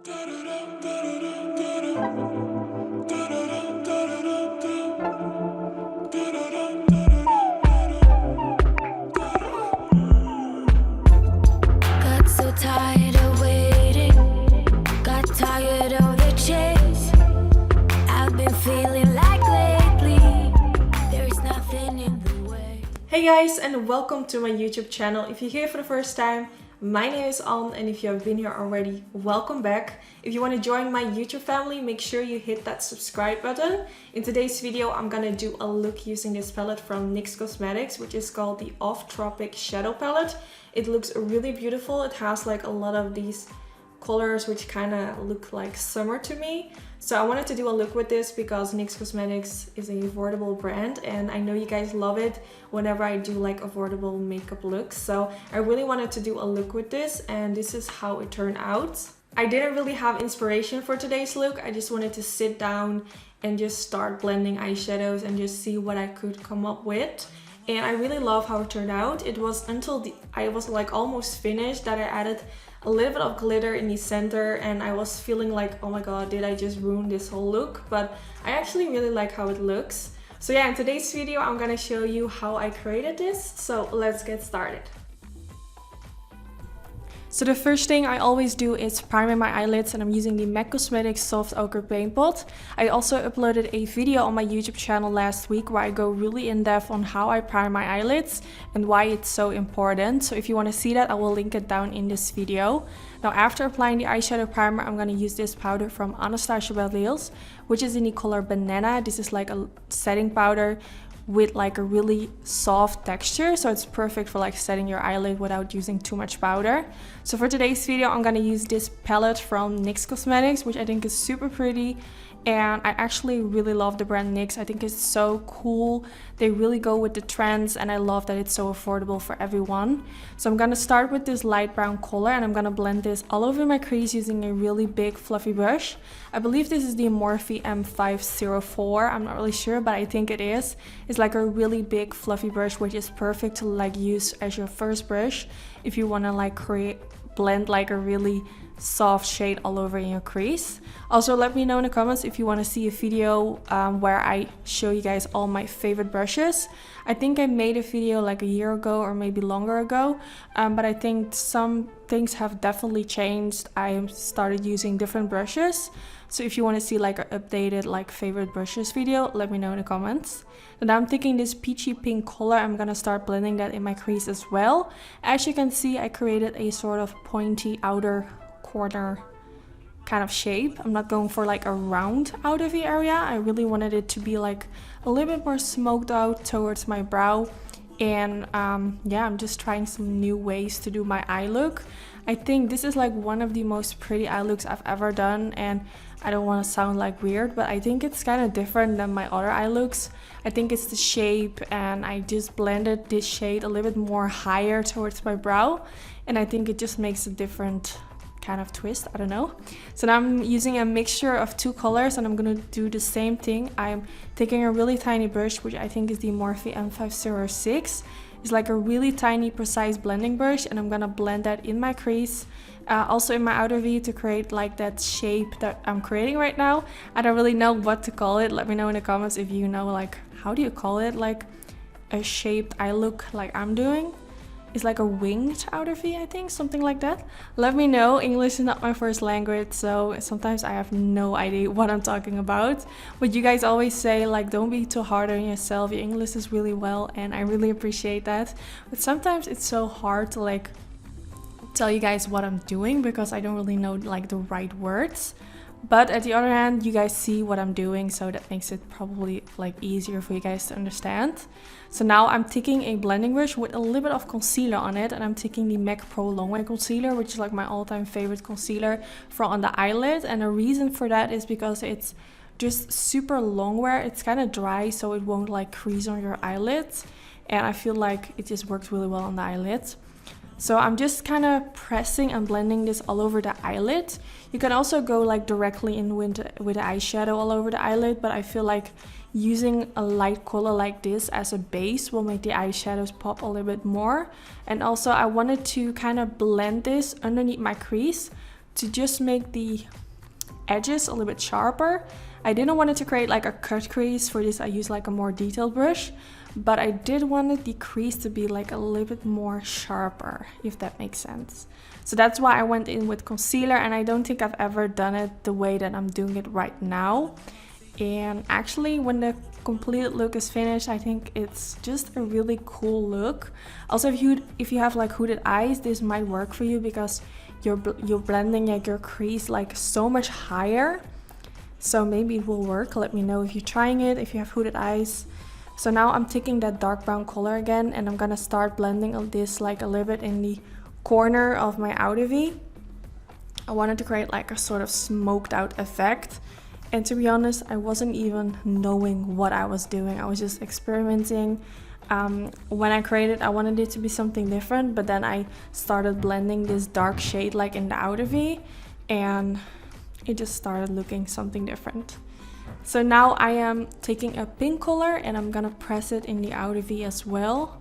Got so tired of waiting, got tired of the chase. I've been feeling like lately, there's nothing in the way. Hey guys, and welcome to my YouTube channel. If you're here for the first time, my name is Anne, and if you have been here already, welcome back. If you want to join my YouTube family, make sure you hit that subscribe button. In today's video, I'm gonna do a look using this palette from NYX Cosmetics, which is called the Tropic Shadow Palette. It looks really beautiful. It has like a lot of these colors which kind of look like summer to me. So I wanted to do a look with this because NYX Cosmetics is an affordable brand, and I know you guys love it whenever I do like affordable makeup looks. So I really wanted to do a look with this, and this is how it turned out. I didn't really have inspiration for today's look. I just wanted to sit down and just start blending eyeshadows and just see what I could come up with. And I really love how it turned out. It was until I was like almost finished that I added a little bit of glitter in the center, and I was feeling like, oh my god, did I just ruin this whole look? But I actually really like how it looks. So yeah, in today's video I'm gonna show you how I created this. So let's get started. So the first thing I always do is primer my eyelids, and I'm using the MAC Cosmetics Soft Ocher paint pot. I also uploaded a video on my YouTube channel last week where I go really in depth on how I prime my eyelids and why it's so important. So if you want to see that, I will link it down in this video. Now after applying the eyeshadow primer, I'm going to use this powder from Anastasia Beverly Hills, which is in the color Banana. This is like a setting powder with like a really soft texture, so it's perfect for like setting your eyelid without using too much powder. So for today's video, I'm gonna use this palette from NYX Cosmetics, which I think is super pretty, and I actually really love the brand NYX. I think it's so cool. They really go with the trends, and I love that it's so affordable for everyone. So I'm gonna start with this light brown color, and I'm gonna blend this all over my crease using a really big fluffy brush. I believe this is the Morphe M504. I'm not really sure, but I think it is. It's like a really big fluffy brush, which is perfect to like use as your first brush if you want to like blend like a really soft shade all over in your crease. Also, let me know in the comments if you want to see a video where I show you guys all my favorite brushes. I think I made a video like a year ago or maybe longer ago, but I think some things have definitely changed. I started using different brushes. So if you want to see like an updated like favorite brushes video, let me know in the comments. And I'm taking this peachy pink color. I'm gonna start blending that in my crease as well. As you can see, I created a sort of pointy outer corner kind of shape. I'm not going for like a round out of the area. I really wanted it to be like a little bit more smoked out towards my brow. And yeah, I'm just trying some new ways to do my eye look. I think this is like one of the most pretty eye looks I've ever done, and I don't want to sound like weird, but I think it's kind of different than my other eye looks. I think it's the shape, and I just blended this shade a little bit more higher towards my brow, and I think it just makes a different kind of twist. I don't know. So now I'm using a mixture of two colors, and I'm gonna do the same thing. I'm taking a really tiny brush, which I think is the Morphe M506. It's like a really tiny precise blending brush, and I'm gonna blend that in my crease, also in my outer V, to create like that shape that I'm creating right now. I don't really know what to call it. Let me know in the comments if you know, like, how do you call it, like a shaped eye look like I'm doing. It's like a winged outer V, I think, something like that. Let me know. English is not my first language, so sometimes I have no idea what I'm talking about. But you guys always say like, don't be too hard on yourself. Your English is really well, and I really appreciate that. But sometimes it's so hard to like tell you guys what I'm doing because I don't really know like the right words. But at the other hand, you guys see what I'm doing, so that makes it probably like easier for you guys to understand. So now I'm taking a blending brush with a little bit of concealer on it, and I'm taking the MAC Pro Longwear concealer, which is like my all-time favorite concealer for on the eyelid. And the reason for that is because it's just super longwear. It's kind of dry, so it won't like crease on your eyelids, and I feel like it just works really well on the eyelids. So I'm just kind of pressing and blending this all over the eyelid. You can also go like directly in with the eyeshadow all over the eyelid, but I feel like using a light color like this as a base will make the eyeshadows pop a little bit more. And also I wanted to kind of blend this underneath my crease to just make the edges a little bit sharper. I didn't want it to create like a cut crease. For this I use like a more detailed brush, but I did want the crease to be like a little bit more sharper, if that makes sense. So that's why I went in with concealer, and I don't think I've ever done it the way that I'm doing it right now. And actually when the complete look is finished, I think it's just a really cool look. Also, if you have like hooded eyes, this might work for you because you're blending like your crease like so much higher. So maybe it will work. Let me know if you're trying it, if you have hooded eyes. So now I'm taking that dark brown color again, and I'm gonna start blending this like a little bit in the corner of my outer V. I wanted to create like a sort of smoked out effect. And to be honest, I wasn't even knowing what I was doing. I was just experimenting. When I created, I wanted it to be something different, but then I started blending this dark shade like in the outer V, and it just started looking something different. So now I am taking a pink color and I'm gonna press it in the outer V as well.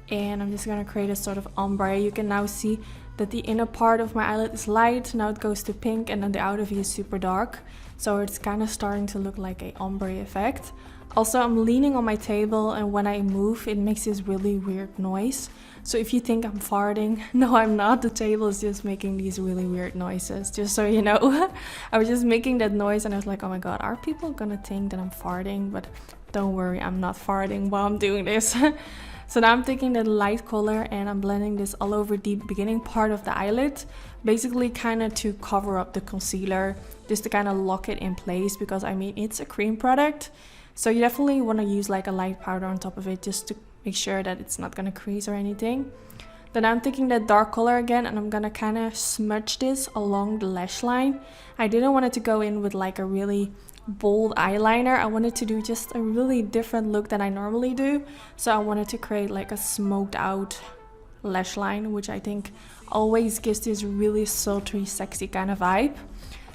And I'm just gonna create a sort of ombre. You can now see that the inner part of my eyelid is light, now it goes to pink, and then the outer V is super dark. So it's kind of starting to look like a ombre effect. Also, I'm leaning on my table, and when I move, it makes this really weird noise. So if you think I'm farting, no, I'm not. The table is just making these really weird noises, just so you know. I was just making that noise and I was like, oh my god, are people gonna think that I'm farting? But don't worry, I'm not farting while I'm doing this. So now I'm taking that light color and I'm blending this all over the beginning part of the eyelid, basically kind of to cover up the concealer, just to kind of lock it in place, because I mean, it's a cream product. So you definitely want to use like a light powder on top of it just to make sure that it's not going to crease or anything. Then I'm taking that dark color again and I'm going to kind of smudge this along the lash line. I didn't want it to go in with like a really bold eyeliner. I wanted to do just a really different look than I normally do. So I wanted to create like a smoked out lash line, which I think always gives this really sultry, sexy kind of vibe.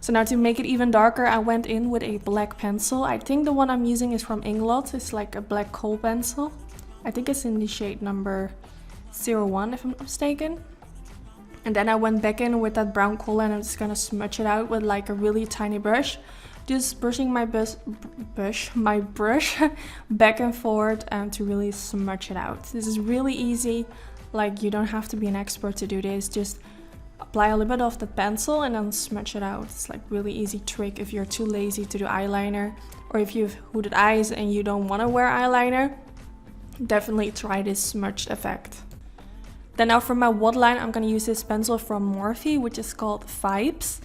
So now to make it even darker, I went in with a black pencil. I think the one I'm using is from Inglot. It's like a black Kohl pencil. I think it's in the shade number 01 if I'm not mistaken. And then I went back in with that brown color and I'm just gonna smudge it out with like a really tiny brush. Just brushing my brush back and forth to really smudge it out. This is really easy. Like, you don't have to be an expert to do this. Just apply a little bit of the pencil and then smudge it out. It's like really easy trick if you're too lazy to do eyeliner, or if you have hooded eyes and you don't want to wear eyeliner. Definitely try this smudged effect. Then now for my waterline, I'm gonna use this pencil from Morphe, which is called Vibes.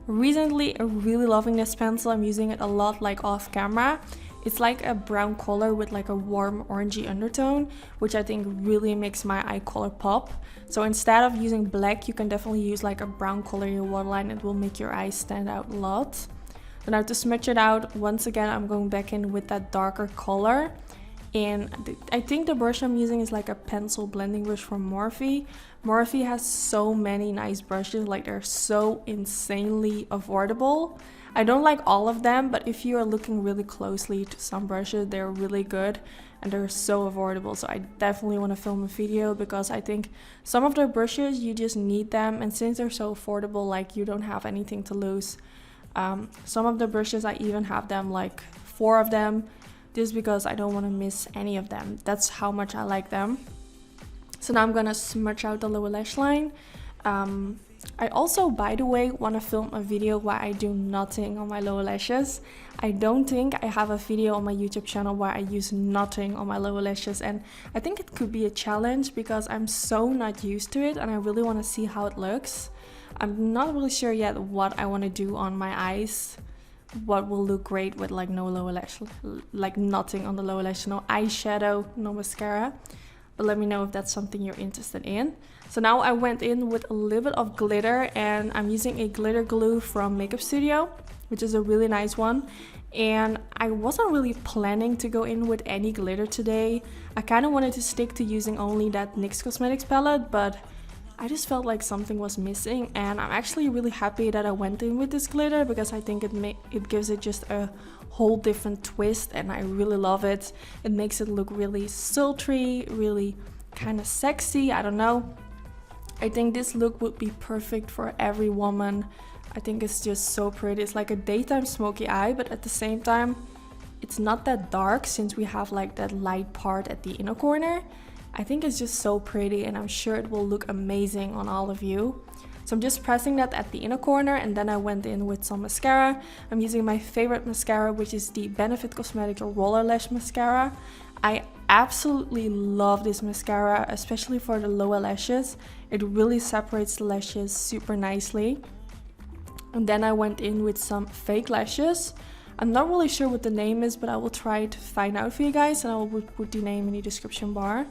Recently, I'm really loving this pencil. I'm using it a lot like off camera. It's like a brown color with like a warm orangey undertone, which I think really makes my eye color pop. So instead of using black, you can definitely use like a brown color in your waterline. It will make your eyes stand out a lot. So now to smudge it out, once again, I'm going back in with that darker color. And I think the brush I'm using is like a pencil blending brush from Morphe. Morphe has so many nice brushes, like they're so insanely affordable. I don't like all of them, but if you are looking really closely to some brushes, they're really good and they're so affordable. So I definitely want to film a video because I think some of their brushes, you just need them. And since they're so affordable, like you don't have anything to lose. Some of the brushes, I even have them like 4 of them, just because I don't want to miss any of them. That's how much I like them. So now I'm gonna smudge out the lower lash line. I also, by the way, want to film a video where I do nothing on my lower lashes. I don't think I have a video on my YouTube channel where I use nothing on my lower lashes, and I think it could be a challenge because I'm so not used to it and I really want to see how it looks. I'm not really sure yet what I want to do on my eyes, what will look great with like no lower lash, like nothing on the lower lash, no eyeshadow, no mascara. But let me know if that's something you're interested in. So now I went in with a little bit of glitter, and I'm using a glitter glue from Makeup Studio, which is a really nice one. And I wasn't really planning to go in with any glitter today. I kind of wanted to stick to using only that NYX Cosmetics palette, but I just felt like something was missing, and I'm actually really happy that I went in with this glitter because I think it gives it just a whole different twist, and I really love it. It makes it look really sultry, really kind of sexy, I don't know. I think this look would be perfect for every woman. I think it's just so pretty. It's like a daytime smoky eye, but at the same time, it's not that dark since we have like that light part at the inner corner. I think it's just so pretty and I'm sure it will look amazing on all of you. So I'm just pressing that at the inner corner and then I went in with some mascara. I'm using my favorite mascara, which is the Benefit Cosmetics Roller Lash Mascara. I absolutely love this mascara, especially for the lower lashes. It really separates the lashes super nicely. And then I went in with some fake lashes. I'm not really sure what the name is, but I will try to find out for you guys and I will put the name in the description bar.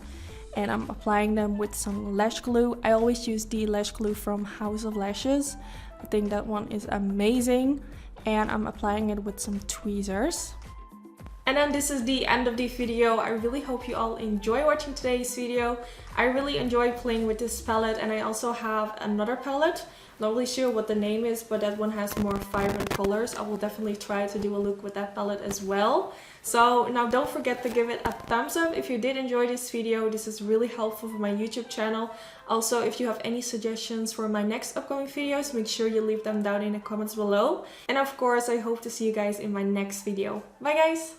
And I'm applying them with some lash glue. I always use the lash glue from House of Lashes. I think that one is amazing. And I'm applying it with some tweezers. And then this is the end of the video. I really hope you all enjoy watching today's video. I really enjoy playing with this palette and I also have another palette. Not really sure what the name is, but that one has more vibrant colors. I will definitely try to do a look with that palette as well. So now don't forget to give it a thumbs up if you did enjoy this video. This is really helpful for my YouTube channel. Also, if you have any suggestions for my next upcoming videos, make sure you leave them down in the comments below. And of course, I hope to see you guys in my next video. Bye guys!